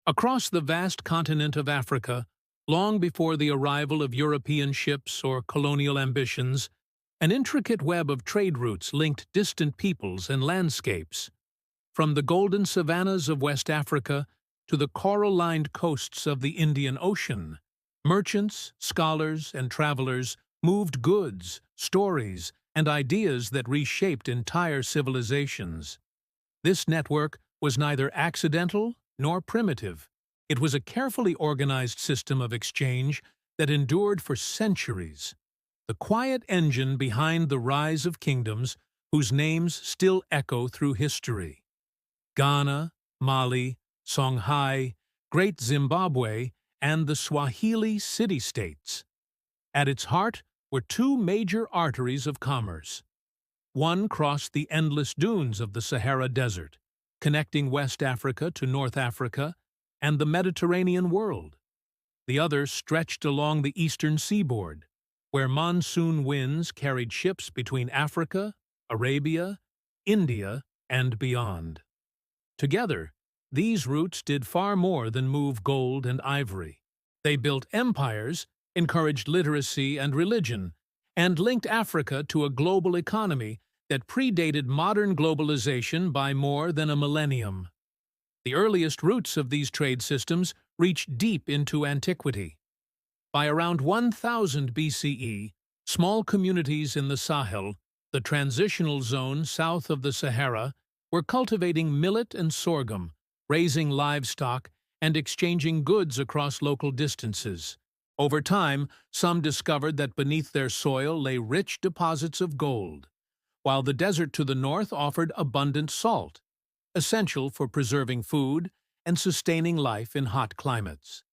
Across the vast continent of Africa, long before the arrival of European ships or colonial ambitions, an intricate web of trade routes linked distant peoples and landscapes. From the golden savannas of West Africa to the coral-lined coasts of the Indian Ocean, merchants, scholars, and travelers moved goods, stories, and ideas that reshaped entire civilizations. This network was neither accidental nor primitive. It was a carefully organized system of exchange that endured for centuries, the quiet engine behind the rise of kingdoms whose names still echo through history. Ghana, Mali, Songhai, Great Zimbabwe, and the Swahili city-states. At its heart were two major arteries of commerce. One crossed the endless dunes of the Sahara Desert, connecting West Africa to North Africa and the Mediterranean world. The other stretched along the eastern seaboard, where monsoon winds carried ships between Africa, Arabia, India, and beyond. Together, these routes did far more than move gold and ivory. They built empires, encouraged literacy and religion, and linked Africa to a global economy that predated modern globalization by more than a millennium. The earliest roots of these trade systems reached deep into antiquity. By around 1000 BCE, small communities in the Sahel, the transitional zone south of the Sahara, were cultivating millet and sorghum, raising livestock, and exchanging goods across local distances. Over time, some discovered that beneath their soil lay rich deposits of gold, while the desert to the north offered abundant salt, essential for preserving food and sustaining life in hot climates.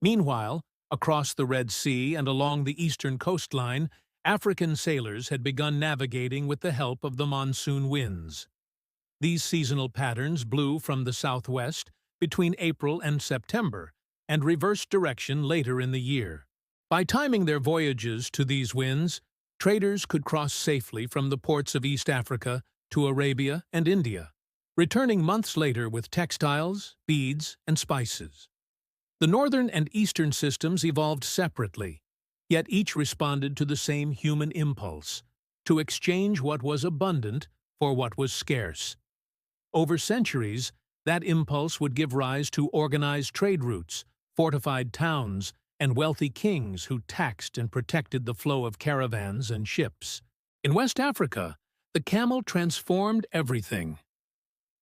Meanwhile, across the Red Sea and along the eastern coastline, African sailors had begun navigating with the help of the monsoon winds. These seasonal patterns blew from the southwest between April and September and reversed direction later in the year. By timing their voyages to these winds, traders could cross safely from the ports of East Africa to Arabia and India, returning months later with textiles, beads, and spices. The northern and eastern systems evolved separately, yet each responded to the same human impulse, to exchange what was abundant for what was scarce. Over centuries, that impulse would give rise to organized trade routes, fortified towns, and wealthy kings who taxed and protected the flow of caravans and ships. In West Africa, the camel transformed everything.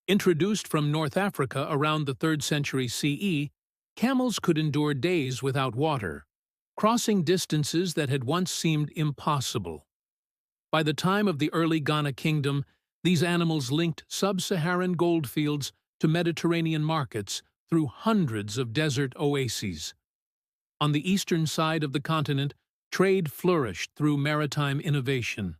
Introduced from North Africa around the 3rd century CE, camels could endure days without water, crossing distances that had once seemed impossible. By the time of the early Ghana kingdom, these animals linked sub-Saharan goldfields to Mediterranean markets through hundreds of desert oases. On the eastern side of the continent, trade flourished through maritime innovation.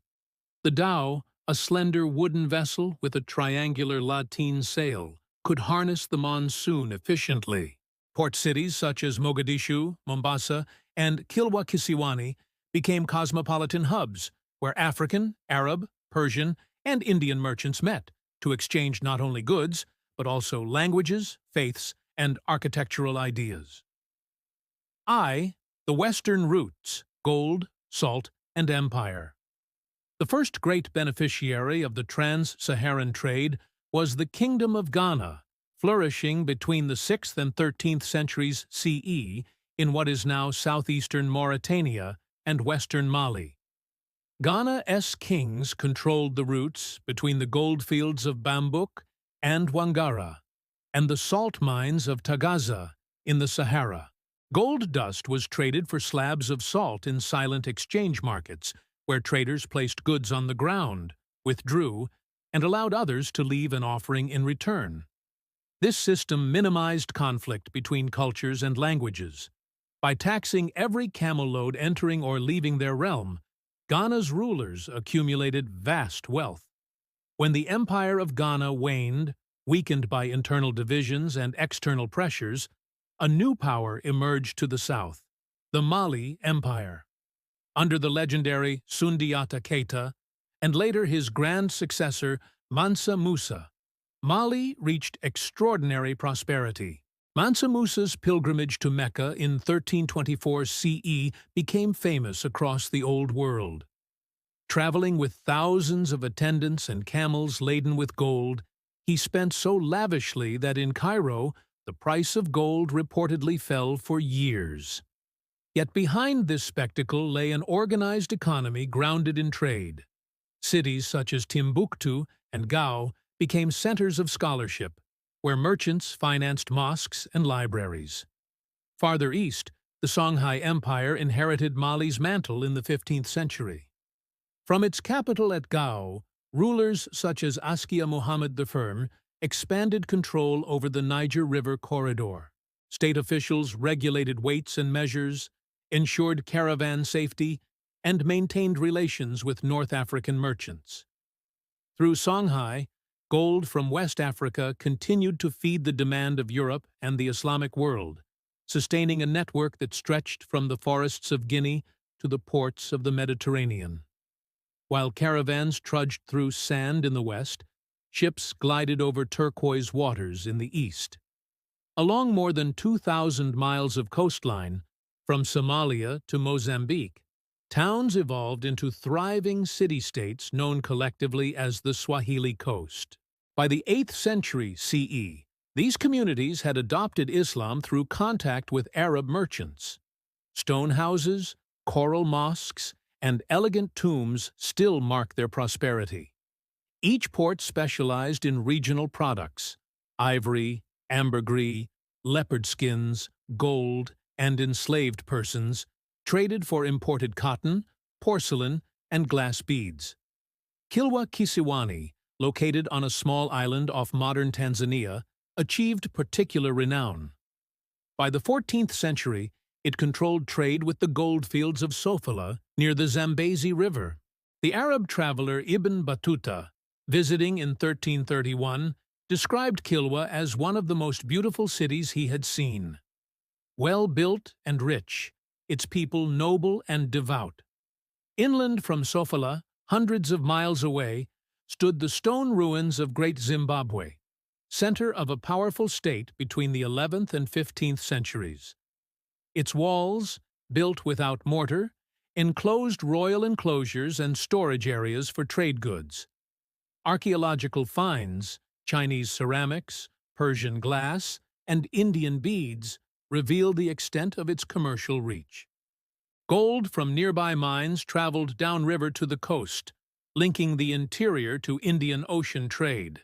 The dhow, a slender wooden vessel with a triangular lateen sail, could harness the monsoon efficiently. Port cities such as Mogadishu, Mombasa, and Kilwa Kisiwani became cosmopolitan hubs where African, Arab, Persian, and Indian merchants met to exchange not only goods, but also languages, faiths, and architectural ideas. The Western routes: gold, salt, and empire. The first great beneficiary of the trans-Saharan trade was the Kingdom of Ghana, flourishing between the 6th and 13th centuries CE in what is now southeastern Mauritania and western Mali. Ghana's kings controlled the routes between the goldfields of Bambouk and Wangara and the salt mines of Tagaza in the Sahara. Gold dust was traded for slabs of salt in silent exchange markets, where traders placed goods on the ground, withdrew, and allowed others to leave an offering in return. This system minimized conflict between cultures and languages. By taxing every camel load entering or leaving their realm, Ghana's rulers accumulated vast wealth. When the Empire of Ghana waned, weakened by internal divisions and external pressures, a new power emerged to the south, the Mali Empire. Under the legendary Sundiata Keita, and later his grand successor Mansa Musa, Mali reached extraordinary prosperity. Mansa Musa's pilgrimage to Mecca in 1324 CE became famous across the Old World. Traveling with thousands of attendants and camels laden with gold, he spent so lavishly that in Cairo, the price of gold reportedly fell for years. Yet behind this spectacle lay an organized economy grounded in trade. Cities such as Timbuktu and Gao became centers of scholarship, where merchants financed mosques and libraries. Farther east, the Songhai Empire inherited Mali's mantle in the 15th century. From its capital at Gao, rulers such as Askia Muhammad I expanded control over the Niger River corridor. State officials regulated weights and measures, ensured caravan safety, and maintained relations with North African merchants. Through Songhai, gold from West Africa continued to feed the demand of Europe and the Islamic world, sustaining a network that stretched from the forests of Guinea to the ports of the Mediterranean. While caravans trudged through sand in the west, ships glided over turquoise waters in the east. Along more than 2,000 miles of coastline, from Somalia to Mozambique, towns evolved into thriving city-states known collectively as the Swahili Coast. By the 8th century CE, these communities had adopted Islam through contact with Arab merchants. Stone houses, coral mosques, and elegant tombs still mark their prosperity. Each port specialized in regional products: ivory, ambergris, leopard skins, gold, and enslaved persons, traded for imported cotton, porcelain, and glass beads. Kilwa Kisiwani, located on a small island off modern Tanzania, achieved particular renown. By the 14th century, it controlled trade with the goldfields of Sofala near the Zambezi River. The Arab traveler Ibn Battuta, visiting in 1331, described Kilwa as one of the most beautiful cities he had seen. Well-built and rich, its people noble and devout. Inland from Sofala, hundreds of miles away, stood the stone ruins of Great Zimbabwe, center of a powerful state between the 11th and 15th centuries. Its walls, built without mortar, enclosed royal enclosures and storage areas for trade goods. Archaeological finds, Chinese ceramics, Persian glass, and Indian beads reveal the extent of its commercial reach. Gold from nearby mines traveled downriver to the coast, linking the interior to Indian Ocean trade.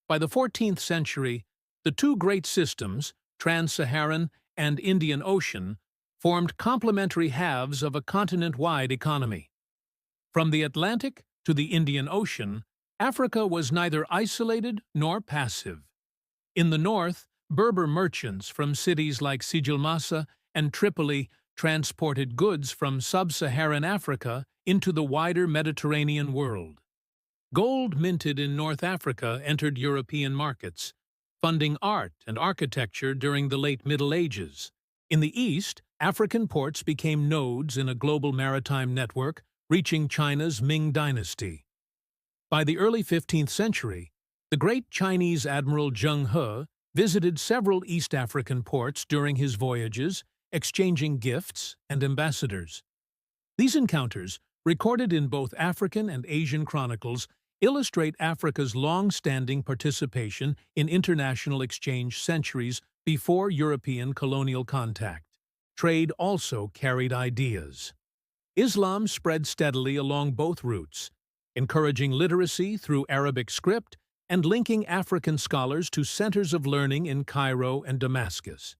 By the 14th century, the two great systems, Trans-Saharan and Indian Ocean, formed complementary halves of a continent-wide economy. From the Atlantic to the Indian Ocean, Africa was neither isolated nor passive. In the north, Berber merchants from cities like Sijilmassa and Tripoli transported goods from sub-Saharan Africa into the wider Mediterranean world. Gold minted in North Africa entered European markets, funding art and architecture during the late Middle Ages. In the east, African ports became nodes in a global maritime network, reaching China's Ming dynasty. By the early 15th century, the great Chinese admiral Zheng He visited several East African ports during his voyages, exchanging gifts and ambassadors. These encounters, recorded in both African and Asian chronicles, illustrate Africa's long-standing participation in international exchange centuries before European colonial contact. Trade also carried ideas. Islam spread steadily along both routes, encouraging literacy through Arabic script and linking African scholars to centers of learning in Cairo and Damascus.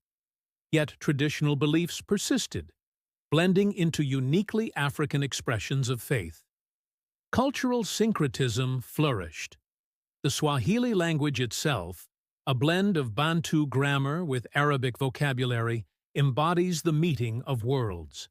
Yet traditional beliefs persisted, blending into uniquely African expressions of faith. Cultural syncretism flourished. The Swahili language itself, a blend of Bantu grammar with Arabic vocabulary, embodies the meeting of worlds.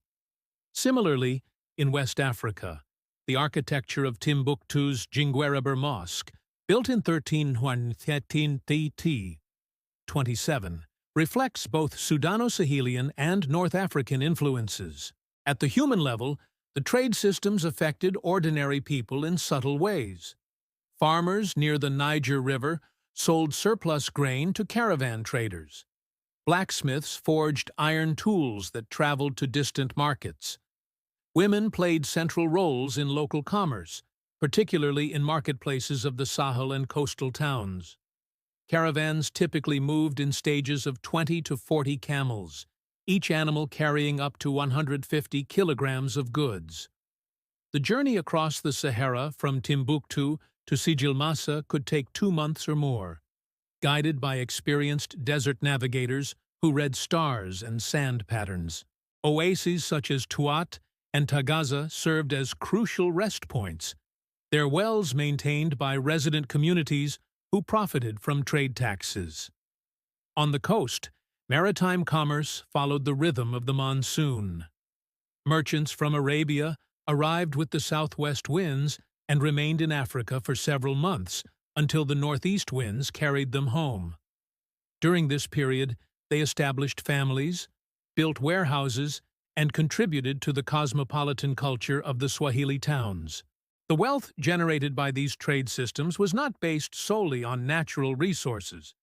Similarly, in West Africa, the architecture of Timbuktu's Jingwereber Mosque, built in 1327, reflects both Sudano-Sahelian and North African influences. At the human level, the trade systems affected ordinary people in subtle ways. Farmers near the Niger River sold surplus grain to caravan traders, Blacksmiths forged iron tools that traveled to distant markets. Women played central roles in local commerce, particularly in marketplaces of the Sahel and coastal towns. Caravans typically moved in stages of 20 to 40 camels, each animal carrying up to 150 kilograms of goods. The journey across the Sahara from Timbuktu to Sijilmassa could take 2 months or more, guided by experienced desert navigators who read stars and sand patterns. Oases such as Tuat and Tagaza served as crucial rest points, their wells maintained by resident communities who profited from trade taxes. On the coast, maritime commerce followed the rhythm of the monsoon. Merchants from Arabia arrived with the southwest winds and remained in Africa for several months until the northeast winds carried them home. During this period, they established families, built warehouses, and contributed to the cosmopolitan culture of the Swahili towns. The wealth generated by these trade systems was not based solely on natural resources.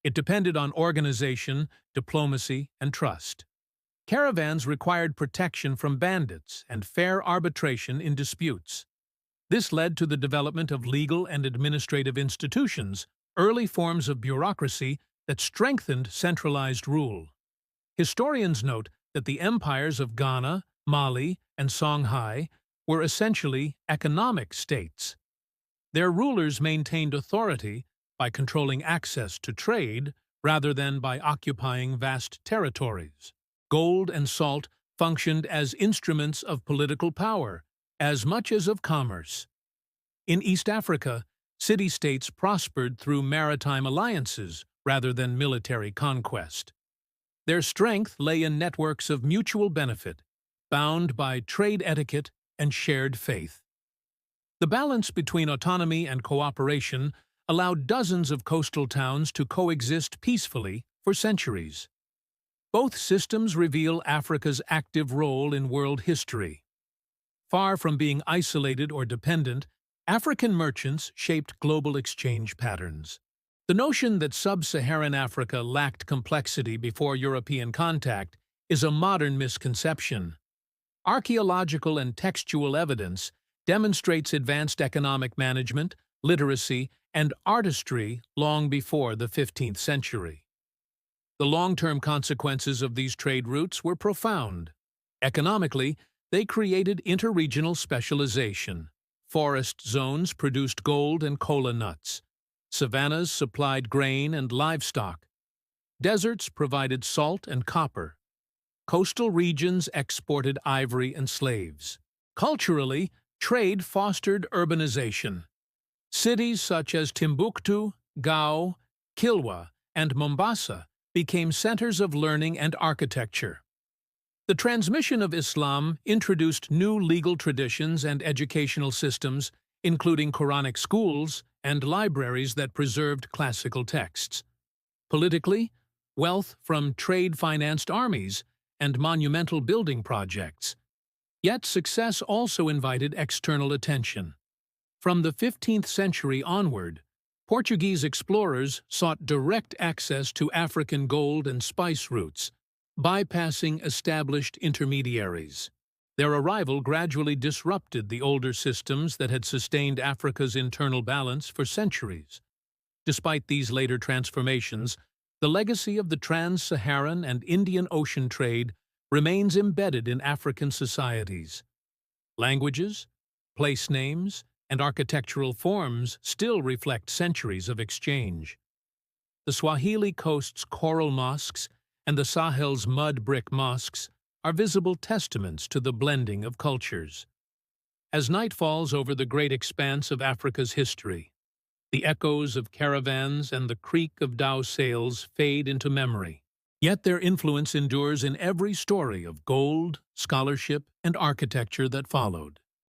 It depended on organization, diplomacy, and trust. Caravans required protection from bandits and fair arbitration in disputes. This led to the development of legal and administrative institutions, early forms of bureaucracy that strengthened centralized rule. Historians note that the empires of Ghana, Mali, and Songhai were essentially economic states. Their rulers maintained authority by controlling access to trade rather than by occupying vast territories. Gold and salt functioned as instruments of political power, as much as of commerce. In East Africa, city-states prospered through maritime alliances rather than military conquest. Their strength lay in networks of mutual benefit, bound by trade etiquette and shared faith. The balance between autonomy and cooperation allowed dozens of coastal towns to coexist peacefully for centuries. Both systems reveal Africa's active role in world history. Far from being isolated or dependent, African merchants shaped global exchange patterns. The notion that sub-Saharan Africa lacked complexity before European contact is a modern misconception. Archaeological and textual evidence demonstrates advanced economic management, literacy, and artistry long before the 15th century. The long-term consequences of these trade routes were profound. Economically, they created interregional specialization. Forest zones produced gold and kola nuts. Savannas supplied grain and livestock. Deserts provided salt and copper. Coastal regions exported ivory and slaves. Culturally, trade fostered urbanization. Cities such as Timbuktu, Gao, Kilwa, and Mombasa became centers of learning and architecture. The transmission of Islam introduced new legal traditions and educational systems, including Quranic schools and libraries that preserved classical texts. Politically, wealth from trade-financed armies and monumental building projects. Yet success also invited external attention. From the 15th century onward, Portuguese explorers sought direct access to African gold and spice routes, bypassing established intermediaries. Their arrival gradually disrupted the older systems that had sustained Africa's internal balance for centuries. Despite these later transformations, the legacy of the trans-Saharan and Indian Ocean trade remains embedded in African societies. Languages, place names, and architectural forms still reflect centuries of exchange. The Swahili coast's coral mosques and the Sahel's mud brick mosques are visible testaments to the blending of cultures. As night falls over the great expanse of Africa's history, the echoes of caravans and the creak of dhow sails fade into memory. Yet their influence endures in every story of gold, scholarship, and architecture that followed.